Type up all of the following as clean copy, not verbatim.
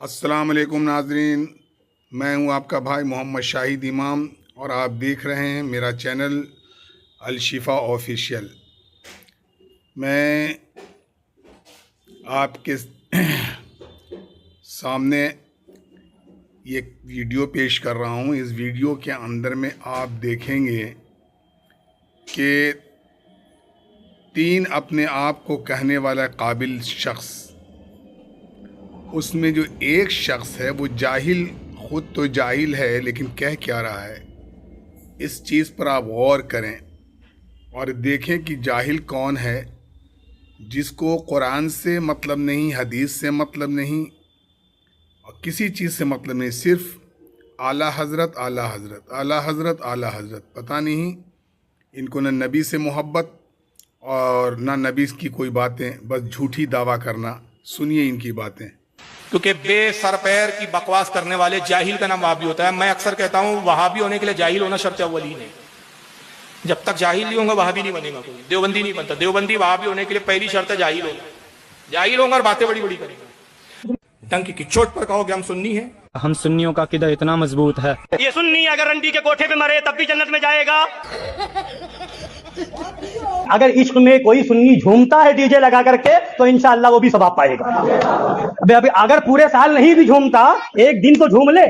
अस्सलाम वालेकुम नाजरीन, मैं हूं आपका भाई मोहम्मद शाहिद इमाम और आप देख रहे हैं मेरा चैनल अल शिफा ऑफिशियल। मैं आपके सामने ये वीडियो पेश कर रहा हूं। इस वीडियो के अंदर में आप देखेंगे कि 3 अपने आप को कहने वाला काबिल शख्स, उसमें जो एक शख्स है वो जाहिल, खुद तो जाहिल है लेकिन कह क्या रहा है, इस चीज़ पर आप गौर करें और देखें कि जाहिल कौन है, जिसको कुरान से मतलब नहीं, हदीस से मतलब नहीं और किसी चीज़ से मतलब नहीं, सिर्फ आला हज़रत आला हज़रत आला हज़रत आला हज़रत। पता नहीं इनको न नबी से मोहब्बत और ना नबी की कोई बातें, बस झूठी दावा करना। सुनिए इनकी बातें। क्योंकि बेसर पैर की बकवास करने वाले जाहिल का नाम वहाबी होता है। मैं अक्सर कहता हूं वहाबी होने के लिए जाहिल होना शर्त अव्वली नहीं। जब तक जाहिल नहीं होगा वहाबी नहीं बनेगा, कोई देवबंदी नहीं बनता। देवबंदी वहाबी होने के लिए पहली शर्त है जाहिल होना। जाहिल होगा और बातें बड़ी बड़ी करेंगे। टंकी की चोट पर कहोगे हम सुन्नी हैं। हम सुन्नियों का किदा इतना मजबूत है, ये सुन्नी अगर रंडी के कोठे पे मरे तब भी जन्नत में जाएगा। अगर इश्क में कोई सुन्नी झूमता है डीजे लगा करके तो इंशाअल्लाह वो भी सवाब पाएगा। अभी अगर पूरे साल नहीं भी झूमता, एक दिन तो झूम ले।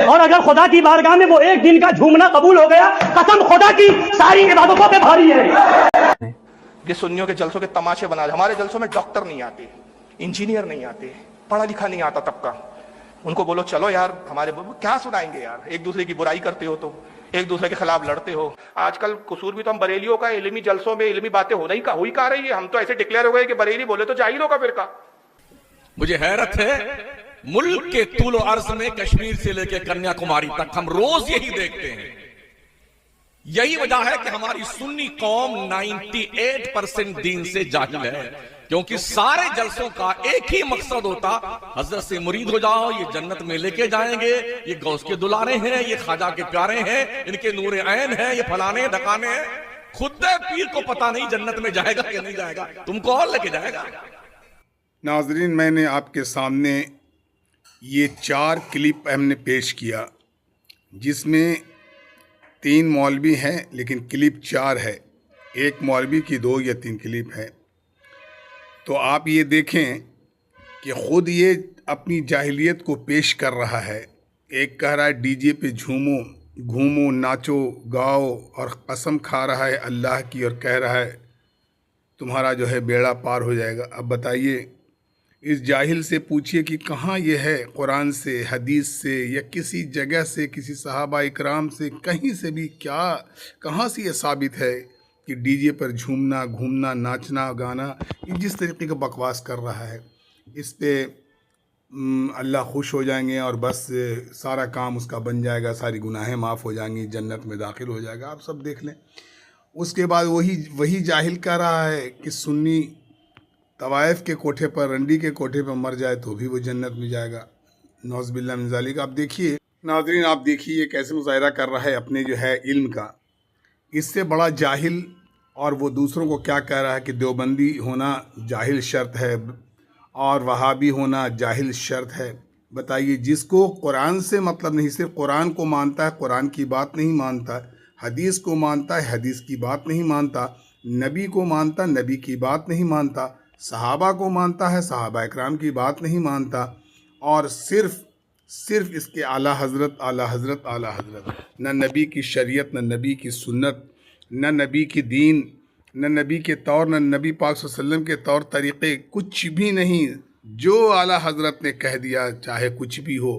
और अगर खुदा की बारगाह में वो एक दिन का झूमना कबूल हो गया, कसम खुदा की सारी इबादतों पे भारी है। ये सुन्नियों के जलसों के तमाशे बना। हमारे जलसों में डॉक्टर नहीं आते, इंजीनियर नहीं आते, पढ़ा लिखा नहीं आता तबका। उनको बोलो चलो यार, हमारे क्या सुनाएंगे यार। एक दूसरे की बुराई करते हो, तो एक दूसरे के खिलाफ लड़ते हो। आजकल कसूर भी तो हम बरेलियों का, इल्मी जलसों में इल्मी बातें हुई कहा रही है। हम तो ऐसे डिक्लेयर हो गए कि बरेली बोले तो जाहिलों का फिरका। मुझे हैरत है, मुल्क के तूलो अर्ज में कश्मीर से लेकर कन्याकुमारी तक हम रोज यही देखते हैं। यही वजह है कि हमारी सुन्नी कौम 98% दीन से जाहिल है, क्योंकि सारे जलसों का एक ही मकसद होता, हजरत से मुरीद हो जाओ, ये जन्नत में लेके जाएंगे, ये गौस के दुलारे हैं, ये ख्वाजा के प्यारे हैं, इनके नूरे ऐन हैं, ये फलाने ढकाने हैं। खुद पीर को पता नहीं जन्नत में जाएगा कि नहीं जाएगा, तुमको और लेके जाएगा। नाजरीन, मैंने आपके सामने ये 4 क्लिप हमने पेश किया, जिसमें 3 मौलवी हैं लेकिन क्लिप 4 है। एक मौलवी की 2 या 3 क्लिप है। तो आप ये देखें कि ख़ुद ये अपनी जाहिलियत को पेश कर रहा है। एक कह रहा है डीजे पे झूमो, घूमो, नाचो, गाओ और कसम खा रहा है अल्लाह की और कह रहा है तुम्हारा जो है बेड़ा पार हो जाएगा। अब बताइए, इस जाहिल से पूछिए कि कहाँ ये है, कुरान से, हदीस से या किसी जगह से, किसी सहाबा इकराम से, कहीं से भी क्या, कहाँ से ये साबित है कि डीजे पर झूमना, घूमना, नाचना, गाना, ये जिस तरीके का बकवास कर रहा है, इस पे अल्लाह खुश हो जाएंगे और बस सारा काम उसका बन जाएगा, सारी गुनाहें माफ़ हो जाएंगी, जन्नत में दाखिल हो जाएगा। आप सब देख लें। उसके बाद वही जाहिल कह रहा है कि सुन्नी तवाइफ के कोठे पर, रंडी के कोठे पर मर जाए तो भी वो जन्नत में जाएगा। नौज़ बिल्लाह मिन ज़ालिक। आप देखिए नाज़रीन, आप देखिए कैसे मुज़ाहिरा कर रहा है अपने जो है इल्म का। इससे बड़ा जाहिल और वो दूसरों को क्या कह रहा है कि देवबंदी होना जाहिल शर्त है और वहाबी होना जाहिल शर्त है। बताइए, जिसको कुरान से मतलब नहीं, सिर्फ कुरान को मानता है, कुरान की बात नहीं मानता, हदीस को मानता है, हदीस की बात नहीं मानता, नबी को मानता, नबी की बात नहीं मानता, सहाबा को मानता है, सहाबा इकराम की बात नहीं मानता, और सिर्फ इसके आला हज़रत आला हज़रत आला हज़रत। न नबी की शरीयत, न नबी की सुन्नत, न नबी की दीन, न नबी के तौर, न नबी पाक सल्लल्लाहु अलैहि वसल्लम के तौर तरीक़े, कुछ भी नहीं। जो आला हज़रत ने कह दिया, चाहे कुछ भी हो।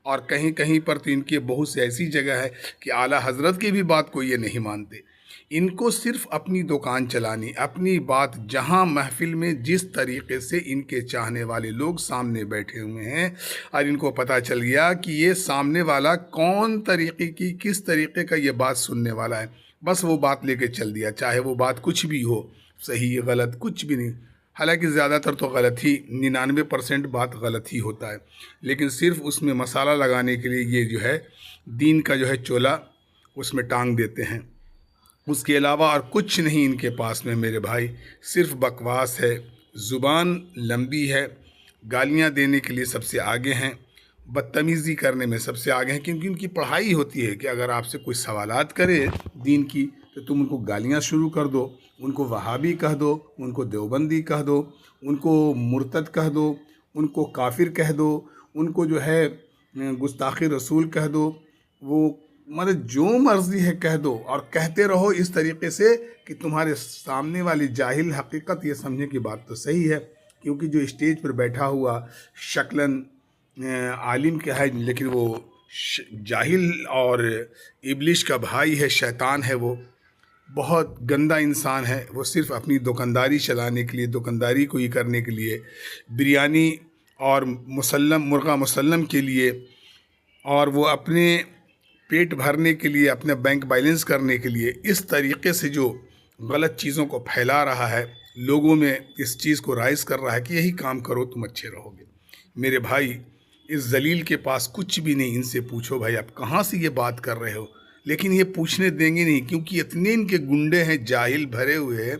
और कहीं कहीं पर तो इनकी बहुत सी ऐसी जगह है कि आला हज़रत की भी बात को ये नहीं मानते। इनको सिर्फ अपनी दुकान चलानी, अपनी बात, जहां महफिल में जिस तरीके से इनके चाहने वाले लोग सामने बैठे हुए हैं और इनको पता चल गया कि ये सामने वाला कौन तरीके की, किस तरीके का ये बात सुनने वाला है, बस वो बात लेके चल दिया, चाहे वो बात कुछ भी हो, सही गलत कुछ भी नहीं। हालांकि ज़्यादातर तो गलत ही, 99% बात गलत ही होता है, लेकिन सिर्फ उसमें मसाला लगाने के लिए ये जो है दीन का जो है चोला उसमें टांग देते हैं। उसके अलावा और कुछ नहीं इनके पास में मेरे भाई, सिर्फ बकवास है, ज़ुबान लंबी है गालियां देने के लिए सबसे आगे हैं, बदतमीज़ी करने में सबसे आगे हैं, क्योंकि उनकी पढ़ाई होती है कि अगर आपसे कोई सवालात करे दीन की तो तुम उनको गालियां शुरू कर दो, उनको वहाबी कह दो, उनको देवबंदी कह दो, उनको मुर्तद कह दो, उनको काफिर कह दो, उनको जो है गुस्ताखी रसूल कह दो, वो मतलब जो मर्जी है कह दो, और कहते रहो इस तरीके से कि तुम्हारे सामने वाली जाहिल हकीकत ये समझे कि बात तो सही है, क्योंकि जो स्टेज पर बैठा हुआ शक्लन आलिम क्या है लेकिन वो जाहिल और इब्लिश का भाई है, शैतान है, वो बहुत गंदा इंसान है। वो सिर्फ अपनी दुकानदारी चलाने के लिए, दुकानदारी को ही करने के लिए, बिरयानी और मुर्गा मुसल्लम के लिए, और वो अपने पेट भरने के लिए, अपने बैंक बैलेंस करने के लिए इस तरीके से जो गलत चीज़ों को फैला रहा है, लोगों में इस चीज़ को राइज कर रहा है कि यही काम करो तुम अच्छे रहोगे। मेरे भाई, इस जलील के पास कुछ भी नहीं, इनसे पूछो भाई आप कहाँ से ये बात कर रहे हो, लेकिन ये पूछने देंगे नहीं, क्योंकि इतने इनके गुंडे हैं जाहिल भरे हुए,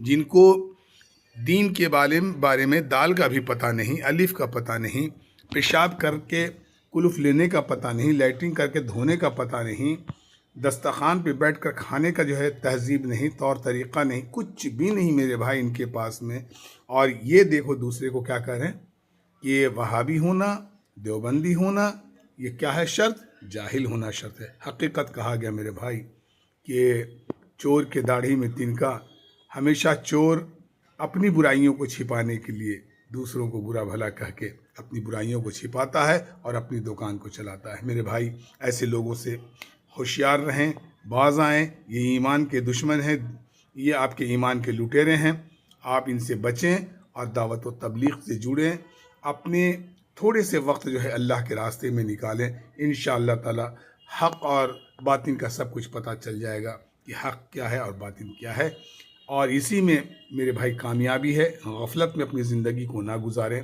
जिनको दीन के बारे में दाल का भी पता नहीं, अलिफ का पता नहीं, पेशाब करके कुल्फ लेने का पता नहीं, लैट्रिन करके धोने का पता नहीं, दस्तरखान पे बैठकर खाने का जो है तहजीब नहीं, तौर तरीक़ा नहीं, कुछ भी नहीं मेरे भाई इनके पास में। और ये देखो दूसरे को क्या कह रहे हैं कि ये वहाबी होना, देवबंदी होना, ये क्या है शर्त? जाहिल होना शर्त है। हकीकत कहा गया मेरे भाई कि चोर के दाढ़ी में तिनका, हमेशा चोर अपनी बुराइयों को छिपाने के लिए दूसरों को बुरा भला कह के अपनी बुराइयों को छिपाता है और अपनी दुकान को चलाता है। मेरे भाई, ऐसे लोगों से होशियार रहें, बाज आएँ, ये ईमान के दुश्मन हैं, ये आपके ईमान के लुटेरे हैं, आप इनसे बचें और दावत व तबलीग से जुड़ें, अपने थोड़े से वक्त जो है अल्लाह के रास्ते में निकालें। इंशाअल्लाह ताला हक़ और बातिन का सब कुछ पता चल जाएगा कि हक़ क्या है और बातिन क्या है, और इसी में मेरे भाई कामयाबी है। गफलत में अपनी ज़िंदगी को ना गुजारें।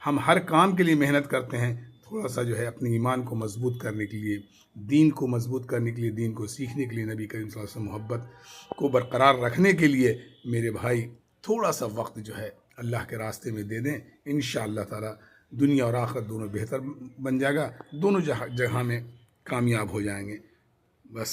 हम हर काम के लिए मेहनत करते हैं, थोड़ा सा जो है अपने ईमान को मजबूत करने के लिए, दीन को मजबूत करने के लिए, दीन को सीखने के लिए, नबी करीम सल्लल्लाहु अलैहि वसल्लम मोहब्बत को बरकरार रखने के लिए मेरे भाई थोड़ा सा वक्त जो है अल्लाह के रास्ते में दे दें। इंशाअल्लाह ताला दुनिया और आखिरत दोनों बेहतर बन जाएगा, दोनों जगह में कामयाब हो जाएंगे। बस